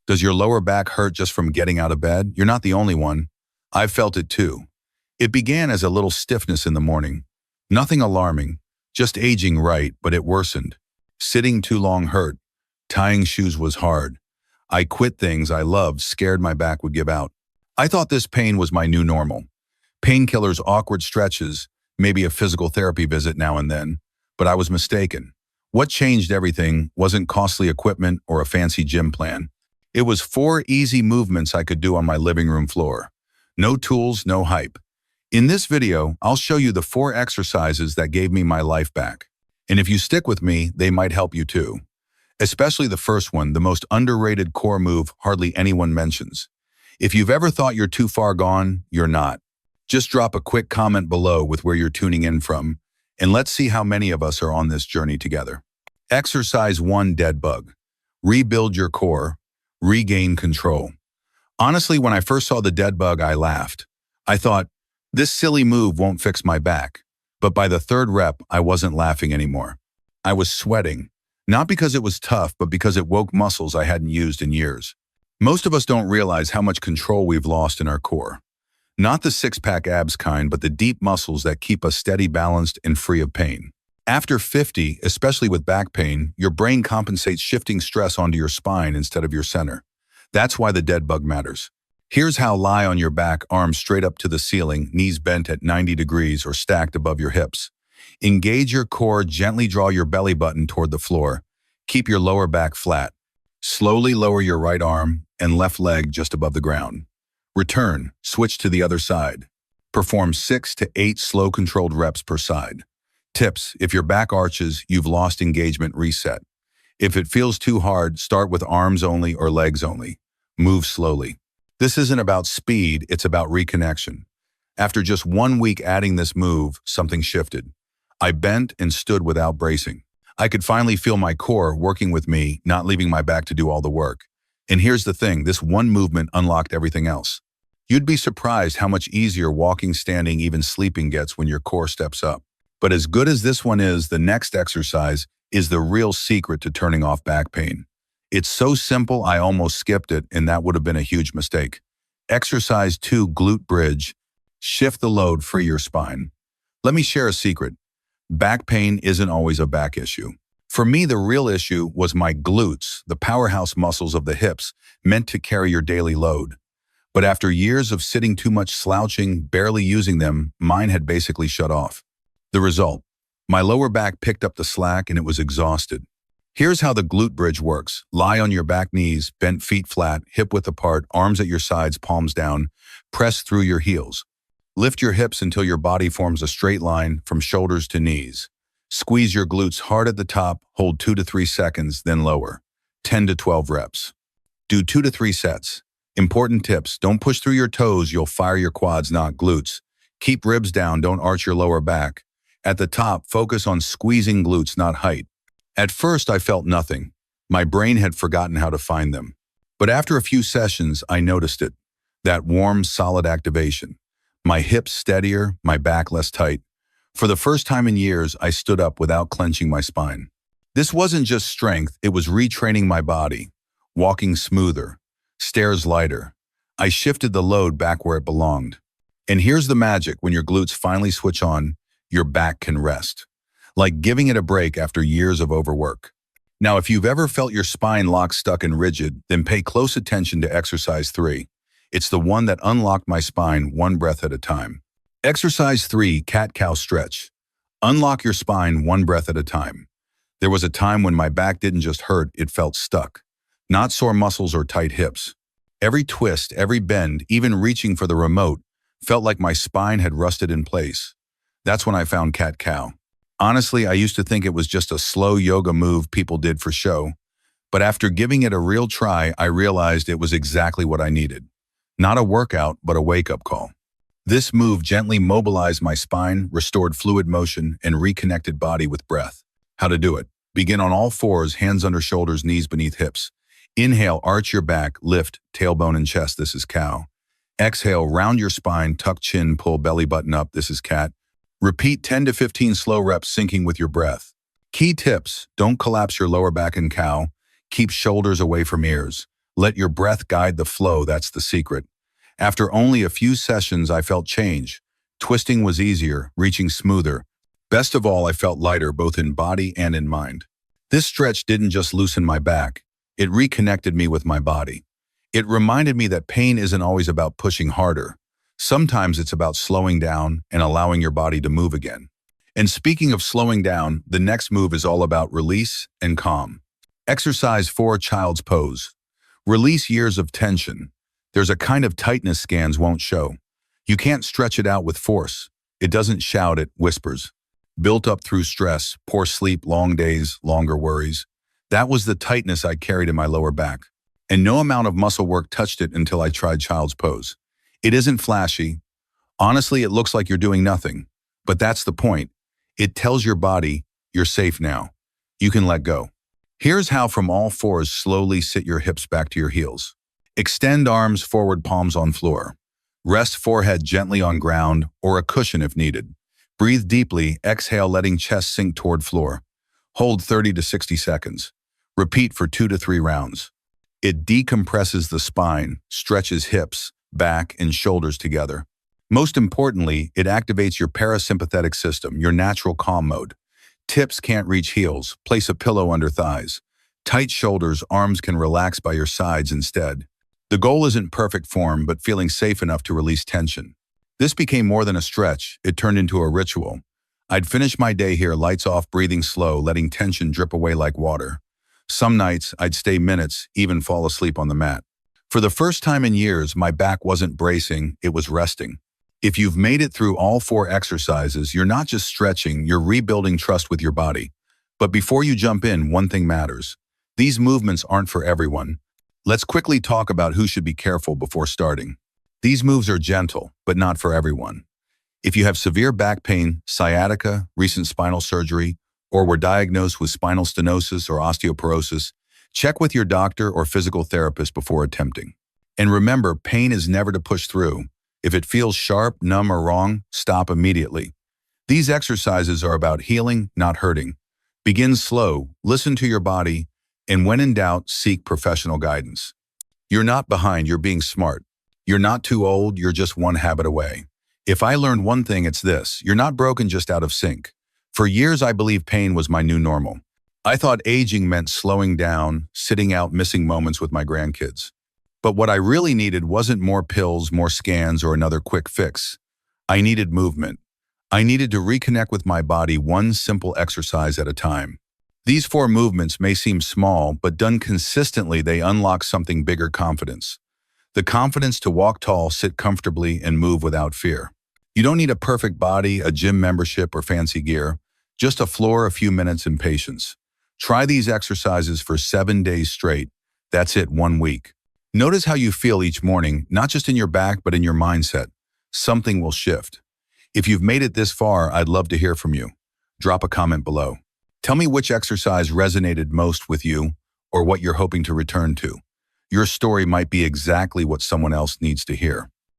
Does your lower back hurt just from getting out of bed? You're not the only one. I've felt it too. It began as a little stiffness in the morning. Nothing alarming, just aging right, but it worsened. Sitting too long hurt. Tying shoes was hard. I quit things I loved, scared my back would give out. I thought this pain was my new normal. Painkillers, awkward stretches, maybe a physical therapy visit now and then. But I was mistaken. What changed everything wasn't costly equipment or a fancy gym plan. It was 4 easy movements I could do on my living room floor. No tools, no hype. In this video, I'll show you the 4 exercises that gave me my life back. And if you stick with me, they might help you too. Especially the first one, the most underrated core move hardly anyone mentions. If you've ever thought you're too far gone, you're not. Just drop a quick comment below with where you're tuning in from, and let's see how many of us are on this journey together. Exercise 1, dead bug. Rebuild your core. Regain control. Honestly, when I first saw the dead bug, I laughed. I thought, this silly move won't fix my back. But by the 3rd rep, I wasn't laughing anymore. I was sweating. Not because it was tough, but because it woke muscles I hadn't used in years. Most of us don't realize how much control we've lost in our core. Not the six-pack abs kind, but the deep muscles that keep us steady, balanced, and free of pain. After 50, especially with back pain, your brain compensates, shifting stress onto your spine instead of your center. That's why the dead bug matters. Here's how: lie on your back, arms straight up to the ceiling, knees bent at 90 degrees or stacked above your hips. Engage your core, gently draw your belly button toward the floor. Keep your lower back flat. Slowly lower your right arm and left leg just above the ground. Return, switch to the other side. Perform 6 to 8 slow, controlled reps per side. Tips: if your back arches, you've lost engagement, reset. If it feels too hard, start with arms only or legs only. Move slowly. This isn't about speed, it's about reconnection. After just 1 week adding this move, something shifted. I bent and stood without bracing. I could finally feel my core working with me, not leaving my back to do all the work. And here's the thing, this one movement unlocked everything else. You'd be surprised how much easier walking, standing, even sleeping gets when your core steps up. But as good as this one is, the next exercise is the real secret to turning off back pain. It's so simple, I almost skipped it, and that would have been a huge mistake. Exercise 2, glute bridge. Shift the load, free your spine. Let me share a secret. Back pain isn't always a back issue. For me, the real issue was my glutes, the powerhouse muscles of the hips, meant to carry your daily load. But after years of sitting too much, slouching, barely using them, mine had basically shut off. The result: my lower back picked up the slack and it was exhausted. Here's how the glute bridge works. Lie on your back, knees bent, feet flat, hip width apart, arms at your sides, palms down. Press through your heels. Lift your hips until your body forms a straight line from shoulders to knees. Squeeze your glutes hard at the top, hold 2 to 3 seconds, then lower. 10 to 12 reps. Do 2 to 3 sets. Important tips: don't push through your toes, you'll fire your quads, not glutes. Keep ribs down, don't arch your lower back. At the top, focus on squeezing glutes, not height. At first, I felt nothing. My brain had forgotten how to find them. But after a few sessions, I noticed it. That warm, solid activation. My hips steadier, my back less tight. For the first time in years, I stood up without clenching my spine. This wasn't just strength, it was retraining my body. Walking smoother, stairs lighter. I shifted the load back where it belonged. And here's the magic: when your glutes finally switch on, your back can rest. Like giving it a break after years of overwork. Now, if you've ever felt your spine locked, stuck, and rigid, then pay close attention to exercise 3. It's the one that unlocked my spine, one breath at a time. Exercise 3, cat-cow stretch. Unlock your spine one breath at a time. There was a time when my back didn't just hurt, it felt stuck. Not sore muscles or tight hips. Every twist, every bend, even reaching for the remote, felt like my spine had rusted in place. That's when I found cat-cow. Honestly, I used to think it was just a slow yoga move people did for show. But after giving it a real try, I realized it was exactly what I needed. Not a workout, but a wake-up call. This move gently mobilized my spine, restored fluid motion, and reconnected body with breath. How to do it: begin on all fours, hands under shoulders, knees beneath hips. Inhale, arch your back, lift, tailbone and chest, this is cow. Exhale, round your spine, tuck chin, pull belly button up, this is cat. Repeat 10 to 15 slow reps, syncing with your breath. Key tips: don't collapse your lower back in cow. Keep shoulders away from ears. Let your breath guide the flow, that's the secret. After only a few sessions, I felt change. Twisting was easier, reaching smoother. Best of all, I felt lighter both in body and in mind. This stretch didn't just loosen my back, it reconnected me with my body. It reminded me that pain isn't always about pushing harder. Sometimes it's about slowing down and allowing your body to move again. And speaking of slowing down, the next move is all about release and calm. Exercise 4, Child's Pose. Release years of tension. There's a kind of tightness scans won't show. You can't stretch it out with force. It doesn't shout, it whispers. Built up through stress, poor sleep, long days, longer worries. That was the tightness I carried in my lower back. And no amount of muscle work touched it until I tried Child's Pose. It isn't flashy. Honestly, it looks like you're doing nothing. But that's the point. It tells your body, you're safe now. You can let go. Here's how: from all fours, slowly sit your hips back to your heels. Extend arms forward, palms on floor. Rest forehead gently on ground or a cushion if needed. Breathe deeply, exhale, letting chest sink toward floor. Hold 30 to 60 seconds. Repeat for 2 to 3 rounds. It decompresses the spine, stretches hips, back, and shoulders together. Most importantly, it activates your parasympathetic system, your natural calm mode. Tips: can't reach heels, place a pillow under thighs. Tight shoulders, arms can relax by your sides instead. The goal isn't perfect form, but feeling safe enough to release tension. This became more than a stretch, it turned into a ritual. I'd finish my day here, lights off, breathing slow, letting tension drip away like water. Some nights, I'd stay minutes, even fall asleep on the mat. For the first time in years, my back wasn't bracing, it was resting. If you've made it through all 4 exercises, you're not just stretching, you're rebuilding trust with your body. But before you jump in, one thing matters. These movements aren't for everyone. Let's quickly talk about who should be careful before starting. These moves are gentle, but not for everyone. If you have severe back pain, sciatica, recent spinal surgery, or were diagnosed with spinal stenosis or osteoporosis, check with your doctor or physical therapist before attempting. And remember, pain is never to push through. If it feels sharp, numb, or wrong, stop immediately. These exercises are about healing, not hurting. Begin slow, listen to your body, and when in doubt, seek professional guidance. You're not behind, you're being smart. You're not too old, you're just one habit away. If I learned one thing, it's this: you're not broken, just out of sync. For years, I believed pain was my new normal. I thought aging meant slowing down, sitting out, missing moments with my grandkids. But what I really needed wasn't more pills, more scans, or another quick fix. I needed movement. I needed to reconnect with my body, one simple exercise at a time. These 4 movements may seem small, but done consistently, they unlock something bigger: confidence. The confidence to walk tall, sit comfortably, and move without fear. You don't need a perfect body, a gym membership, or fancy gear. Just a floor, a few minutes, and patience. Try these exercises for 7 days straight. That's it, 1 week. Notice how you feel each morning, not just in your back, but in your mindset. Something will shift. If you've made it this far, I'd love to hear from you. Drop a comment below. Tell me which exercise resonated most with you or what you're hoping to return to. Your story might be exactly what someone else needs to hear.